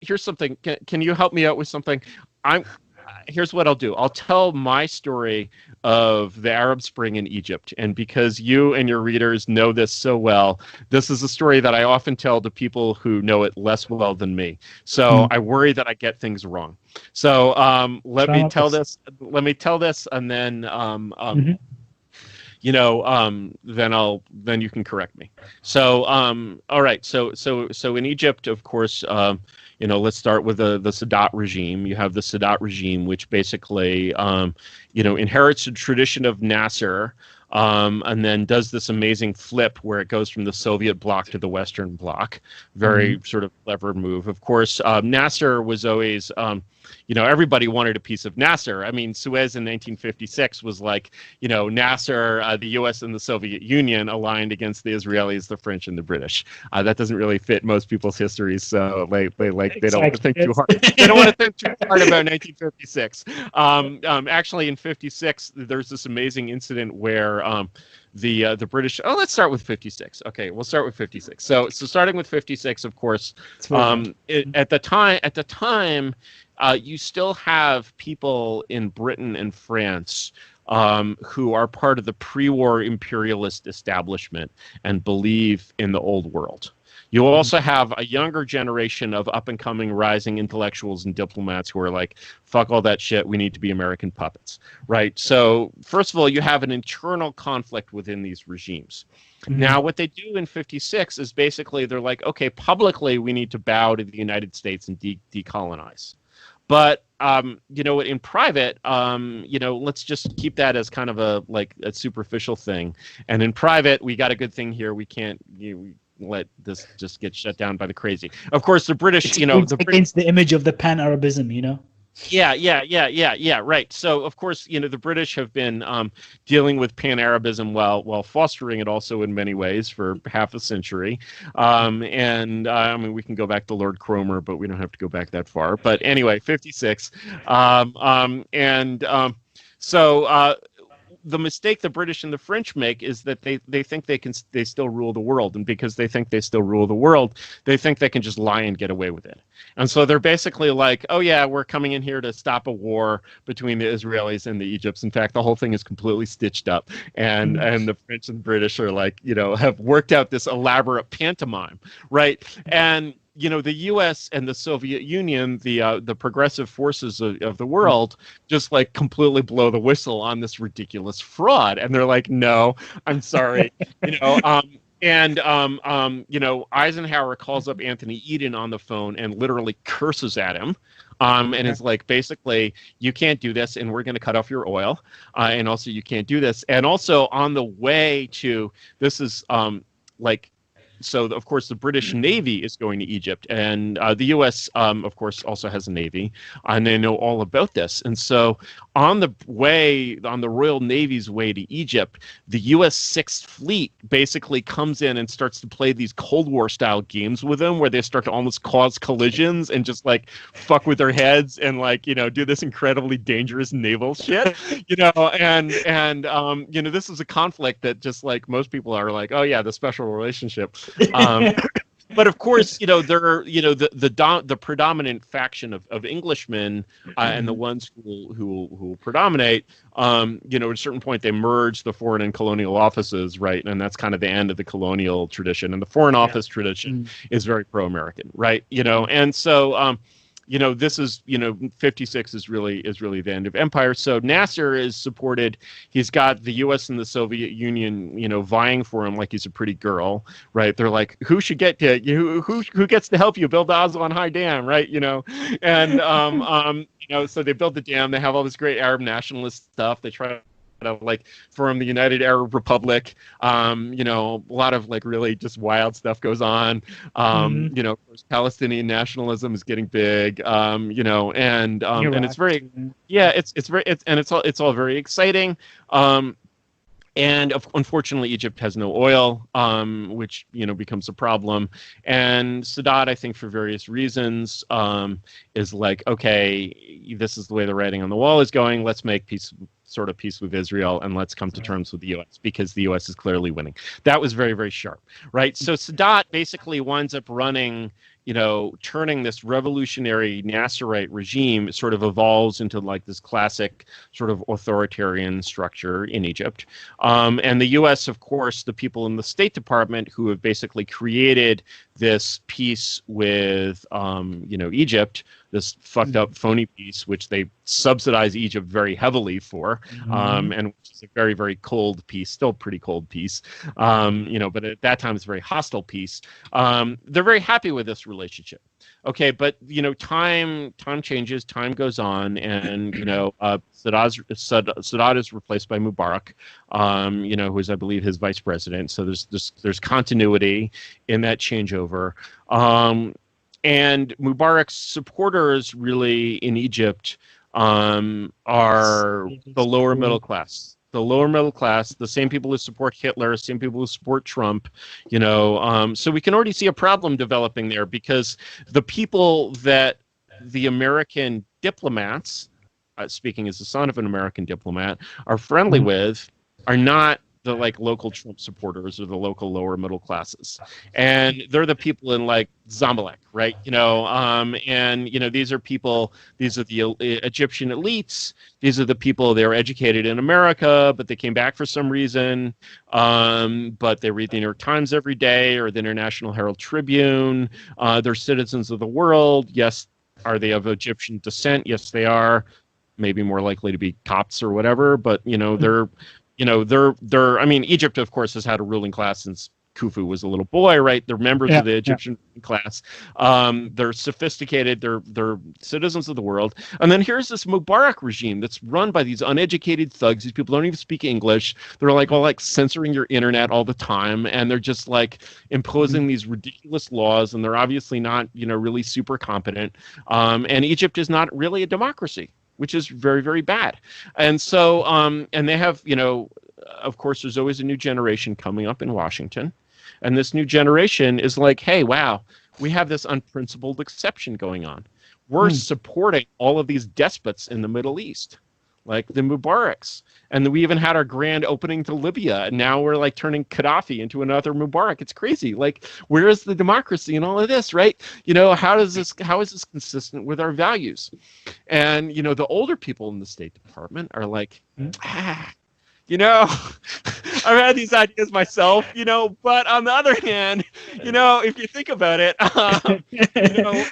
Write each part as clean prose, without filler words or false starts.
here's something. Can you help me out with something? I'm Here's what I'll do. I'll tell my story of the Arab Spring in Egypt. And because you and your readers know this so well, this is a story that I often tell to people who know it less well than me. So I worry that I get things wrong. So let me tell this. Let me tell this, and then then you can correct me. So all right. So in Egypt, of course. Let's start with the Sadat regime. You have the Sadat regime, which basically, inherits the tradition of Nasser, and then does this amazing flip where it goes from the Soviet bloc to the Western bloc. Very sort of clever move. Of course, Nasser was always, everybody wanted a piece of Nasser. I mean, Suez in 1956 was like, Nasser, the U.S. and the Soviet Union aligned against the Israelis, the French, and the British. That doesn't really fit most people's histories, so they don't want to think too hard. They don't want to think too hard about 1956. Actually, in 56, there's this amazing incident where the British. Oh, let's start with 56. Okay, we'll start with 56. So starting with 56, of course, at the time. You still have people in Britain and France who are part of the pre-war imperialist establishment and believe in the old world. You also have a younger generation of up-and-coming rising intellectuals and diplomats who are like, fuck all that shit, we need to be American puppets, right? So, first of all, you have an internal conflict within these regimes. Now, what they do in 56 is basically they're like, okay, publicly we need to bow to the United States and decolonize. But in private, let's just keep that as kind of a superficial thing. And in private, we got a good thing here. We can't let this just get shut down by the crazy. Of course, the British, against the image of the pan-Arabism, Yeah, right. So, of course, the British have been dealing with pan-Arabism while fostering it also in many ways for half a century. We can go back to Lord Cromer, but we don't have to go back that far. But anyway, 56. The mistake the British and the French make is that they think they still rule the world, and because they think they still rule the world, they think they can just lie and get away with it. And so they're basically like, oh yeah, we're coming in here to stop a war between the Israelis and the Egypts. In fact, the whole thing is completely stitched up, and the French and British are like, have worked out this elaborate pantomime, right? And the U.S. and the Soviet Union, the progressive forces of the world, just like completely blow the whistle on this ridiculous fraud, and they're like, "No, I'm sorry," Eisenhower calls up Anthony Eden on the phone and literally curses at him. And it's like, basically, you can't do this, and we're going to cut off your oil, and also you can't do this, and also on the way to this is So, of course, the British Navy is going to Egypt, and the U.S., of course, also has a Navy, and they know all about this. And so on the Royal Navy's way to Egypt, the U.S. Sixth Fleet basically comes in and starts to play these Cold War-style games with them, where they start to almost cause collisions and just, fuck with their heads and, do this incredibly dangerous naval shit, this is a conflict that just, most people are like, oh, yeah, the special relationship. But of course, there are, the predominant faction of Englishmen and the ones who predominate, at a certain point they merge the foreign and colonial offices, right? And that's kind of the end of the colonial tradition. And the foreign office tradition is very pro-American, right? And so, this is, 56 is really the end of empire. So Nasser is supported. He's got the U.S. and the Soviet Union, vying for him like he's a pretty girl, right? They're like, who should get to you? Who gets to help you build the Aswan High Dam, right? And so they build the dam. They have all this great Arab nationalist stuff. They try to form the United Arab Republic. A lot of really just wild stuff goes on. Of course, Palestinian nationalism is getting big. And it's very, it's all very exciting. And unfortunately, Egypt has no oil, which becomes a problem. And Sadat, I think, for various reasons, is like, okay, this is the way the writing on the wall is going. Let's make peace with Israel, and let's come to terms with the U.S. because the U.S. is clearly winning. That was very, very sharp, right? So Sadat basically winds up running, turning this revolutionary Nasserite regime sort of evolves into like this classic sort of authoritarian structure in Egypt. And the U.S., of course, the people in the State Department who have basically created this peace with, Egypt, this fucked up phony peace, which they subsidize Egypt very heavily for, and which is a very, very cold peace, still pretty cold peace, but at that time it's a very hostile peace. They're very happy with this relationship. Okay, but time changes, time goes on, and Sadat is replaced by Mubarak, who is, I believe, his vice president. So there's continuity in that changeover. And Mubarak's supporters really in Egypt are the lower middle class. The lower middle class, the same people who support Hitler, same people who support Trump, so we can already see a problem developing there, because the people that the American diplomats, speaking as the son of an American diplomat, are friendly with are not the like local Trump supporters or the local lower middle classes, and they're the people in like Zamalek, right? These are people. These are the Egyptian elites. These are the people. They were educated in America, but they came back for some reason. But they read the New York Times every day or the International Herald Tribune. They're citizens of the world. Yes, are they of Egyptian descent? Yes, they are. Maybe more likely to be Copts or whatever, but they're. Egypt, of course, has had a ruling class since Khufu was a little boy, right? They're members of the Egyptian class. They're sophisticated. They're citizens of the world. And then here's this Mubarak regime that's run by these uneducated thugs. These people don't even speak English. They're like all like censoring your internet all the time. And they're just like imposing these ridiculous laws. And they're obviously not, really super competent. And Egypt is not really a democracy, which is very, very bad. And so, and they have, of course, there's always a new generation coming up in Washington. And this new generation is like, hey, wow, we have this unprincipled exception going on. We're supporting all of these despots in the Middle East, like the Mubaraks. And we even had our grand opening to Libya. And now we're like turning Gaddafi into another Mubarak. It's crazy. Like, where is the democracy in all of this, right? How is this consistent with our values? And, the older people in the State Department are like, I've had these ideas myself, but on the other hand, if you think about it,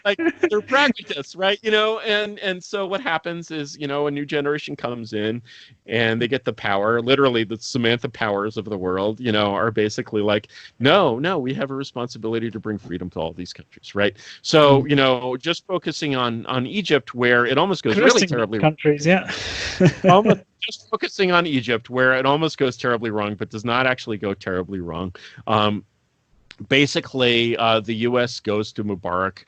like they're pragmatists, right? And so what happens is, a new generation comes in and they get the power, literally the Samantha Powers of the world, are basically like, no, we have a responsibility to bring freedom to all these countries, right? So, just focusing on Egypt, where it almost goes really terribly countries, almost just focusing on Egypt, where it almost goes terribly wrong, but does not actually go terribly wrong. Basically, the U.S. goes to Mubarak,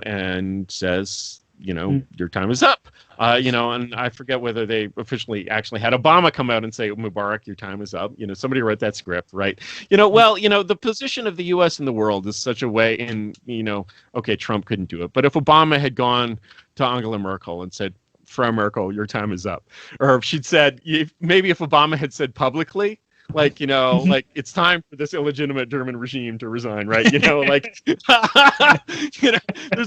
and says, your time is up. And I forget whether they officially actually had Obama come out and say, Mubarak, your time is up. Somebody wrote that script, right? The position of the U.S. in the world is such a way in, okay, Trump couldn't do it. But if Obama had gone to Angela Merkel and said, Frau Merkel, your time is up. Or if she'd said, maybe if Obama had said publicly, like, like it's time for this illegitimate German regime to resign, right? There's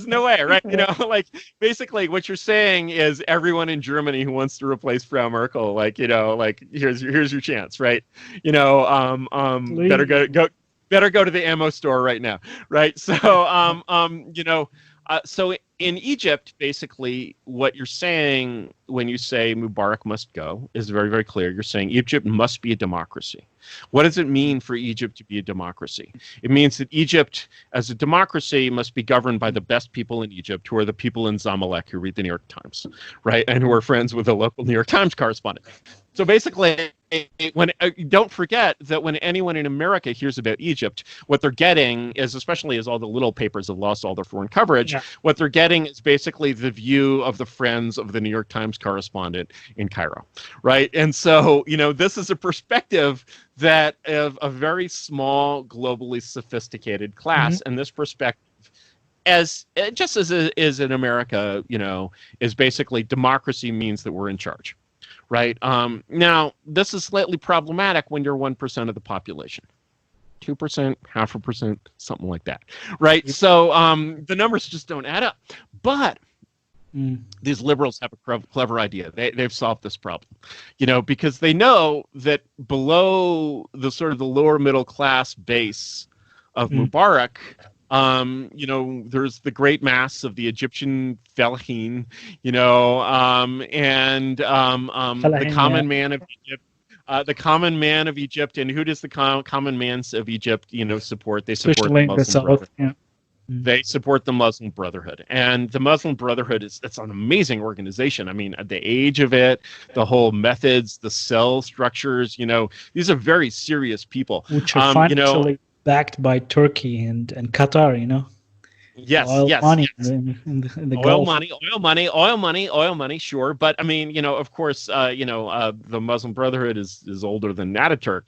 no way, right? Like basically what you're saying is everyone in Germany who wants to replace Frau Merkel, like, like here's your chance, right? Better go to the ammo store right now, right? So, so in Egypt, basically, what you're saying when you say Mubarak must go is very, very clear. You're saying Egypt must be a democracy. What does it mean for Egypt to be a democracy? It means that Egypt, as a democracy, must be governed by the best people in Egypt, who are the people in Zamalek who read the New York Times, right? And who are friends with the local New York Times correspondent. So basically, don't forget that when anyone in America hears about Egypt, what they're getting is, especially as all the little papers have lost all their foreign coverage, what they're getting is basically the view of the friends of the New York Times correspondent in Cairo, right? And so, this is a perspective that of a very small, globally sophisticated class, and this perspective, as is in America, is basically democracy means that we're in charge. Right. Now, this is slightly problematic when you're 1% of the population. 2%, 0.5%, something like that, right? So the numbers just don't add up. But these liberals have a clever idea. They've solved this problem, because they know that below the sort of the lower middle class base of Mubarak, there's the great mass of the Egyptian fellahin, and the common man of Egypt. The common man of Egypt, and who does the common man of Egypt, support? They support the Muslim Brotherhood. Yeah. They support the Muslim Brotherhood, and the Muslim Brotherhood it's an amazing organization. I mean, the age of it, the whole methods, the cell structures. These are very serious people, which are financially backed by Turkey and Qatar. Yes, oil yes, money yes. In the oil Gulf. Oil money, sure. But I mean, of course, the Muslim Brotherhood is older than Ataturk,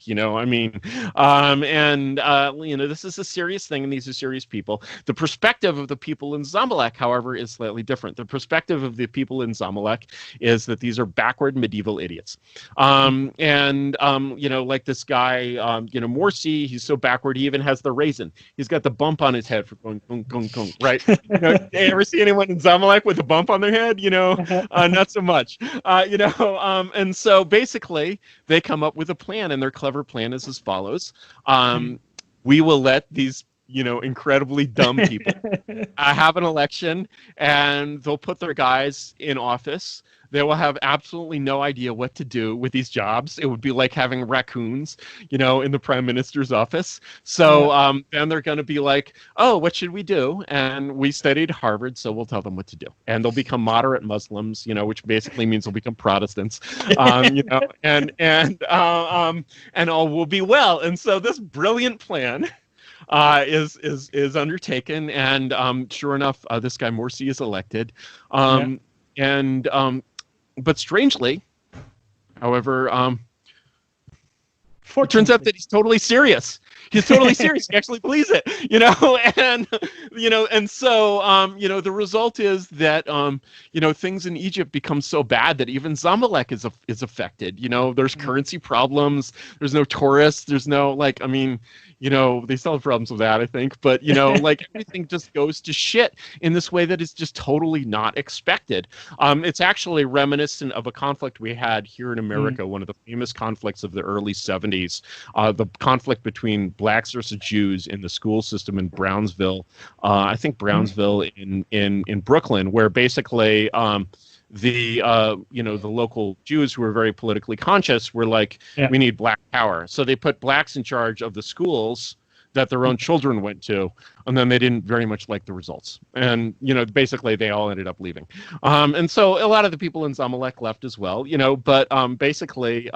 this is a serious thing, and these are serious people. The perspective of the people in Zamalek, however, is slightly different. The perspective of the people in Zamalek is that these are backward medieval idiots. Like this guy, Morsi, he's so backward, he even has the raisin. He's got the bump on his head for going, right? You ever see anyone in Zamalek with a bump on their head? Not so much. And so basically they come up with a plan, and their clever plan is as follows. We will let these incredibly dumb people have an election, and they'll put their guys in office. They will have absolutely no idea what to do with these jobs. It would be like having raccoons, in the prime minister's office. So then they're going to be like, oh, what should we do? And we studied Harvard, so we'll tell them what to do. And they'll become moderate Muslims, which basically means they'll become Protestants, and all will be well. And so this brilliant plan is undertaken, and sure enough, this guy Morsi is elected. But strangely, however, it turns out that he's totally serious. He's totally serious. He actually believes it, and so the result is that things in Egypt become so bad that even Zamalek is affected. There's currency problems. There's no tourists. There's no they still have problems with that, I think. But, everything just goes to shit in this way that is just totally not expected. It's actually reminiscent of a conflict we had here in America, one of the famous conflicts of the early 70s, the conflict between blacks versus Jews in the school system in Brownsville. I think Brownsville in Brooklyn, where basically the local Jews who were very politically conscious were like, we need black power. So they put blacks in charge of the schools that their own children went to, and then they didn't very much like the results. And, basically they all ended up leaving. And so a lot of the people in Zamalek left as well, but basically,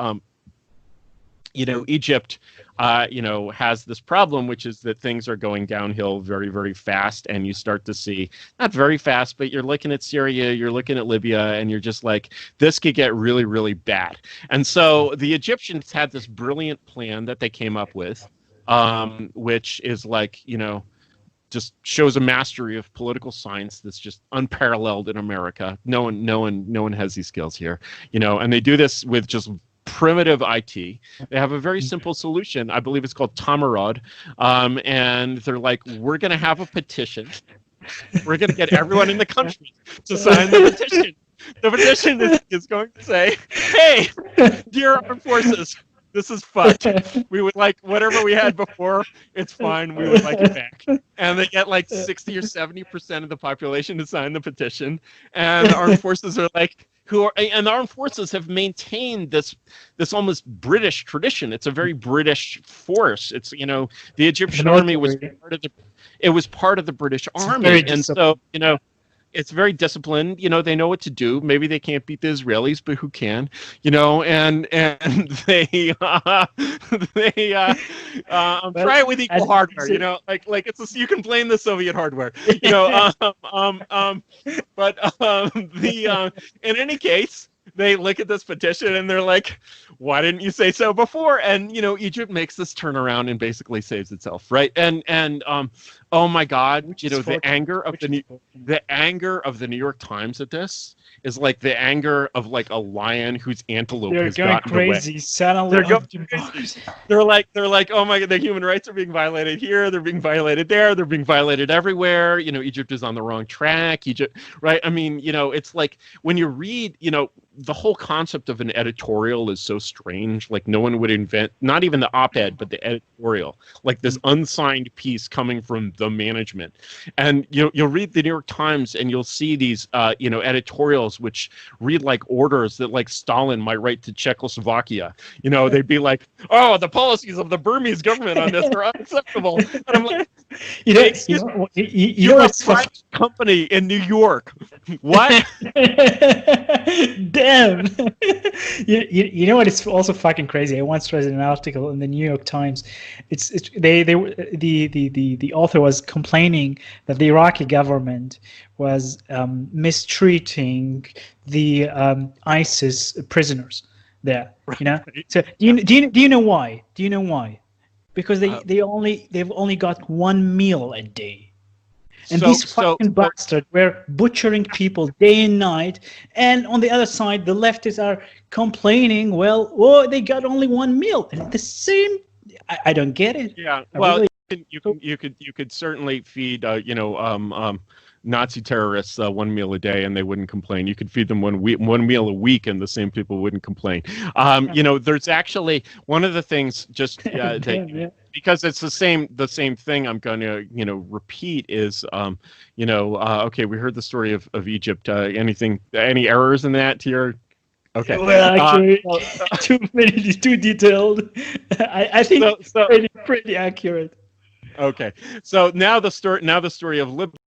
Egypt, has this problem, which is that things are going downhill very, very fast. And you start to see, not very fast, but you're looking at Syria, you're looking at Libya, and you're just like, this could get really, really bad. And so the Egyptians had this brilliant plan that they came up with, which is like, just shows a mastery of political science that's just unparalleled in America. No one has these skills here, and they do this with just primitive IT. They have a very simple solution. I believe it's called Tamarod. And they're like, we're going to have a petition. We're going to get everyone in the country to sign the petition. The petition is going to say, hey, dear armed forces, this is fucked. We would like whatever we had before. It's fine. We would like it back. And they get like 60 or 70% of the population to sign the petition. And the armed forces are like, and the armed forces have maintained this almost British tradition. It's a very British force. It's the Egyptian army was part of the British army, and so it's very disciplined. They know what to do. Maybe they can't beat the Israelis, but who can? And they try it with equal hardware. Like it's you can blame the Soviet hardware. But in any case, they look at this petition and they're like, why didn't you say so before? And Egypt makes this turnaround and basically saves itself, right? And oh my God, the anger of the New York Times at this is like the anger of like a lion whose antelope has gotten away. They're going crazy. They're like, oh my God, the human rights are being violated here. They're being violated there. They're being violated everywhere. Egypt is on the wrong track. Egypt, right? I mean, it's like when you read, the whole concept of an editorial is so strange. Like no one would invent, not even the op-ed, but the editorial, like this unsigned piece coming from the management. And you'll read the New York Times and you'll see these, editorials which read like orders that like Stalin might write to Czechoslovakia. They'd be like, oh, the policies of the Burmese government on this are unacceptable. And I'm like, you're a private company in New York. What? Damn. You know what? It's also fucking crazy. I once read an article in the New York Times. The author was complaining that the Iraqi government was mistreating the ISIS prisoners there. So do you know why? Do you know why? Because they've only got one meal a day. And these fucking bastards were butchering people day and night. And on the other side, the leftists are complaining, they got only one meal. And the same, I don't get it. Yeah, you could certainly feed, Nazi terrorists 1 meal a day and they wouldn't complain. You could feed them one meal a week and the same people wouldn't complain. There's actually one of the things because it's the same thing I'm going to repeat is okay, we heard the story of Egypt. Any errors in that to your? Okay. Well, actually, too detailed. I think it's pretty accurate. Okay, so now the story of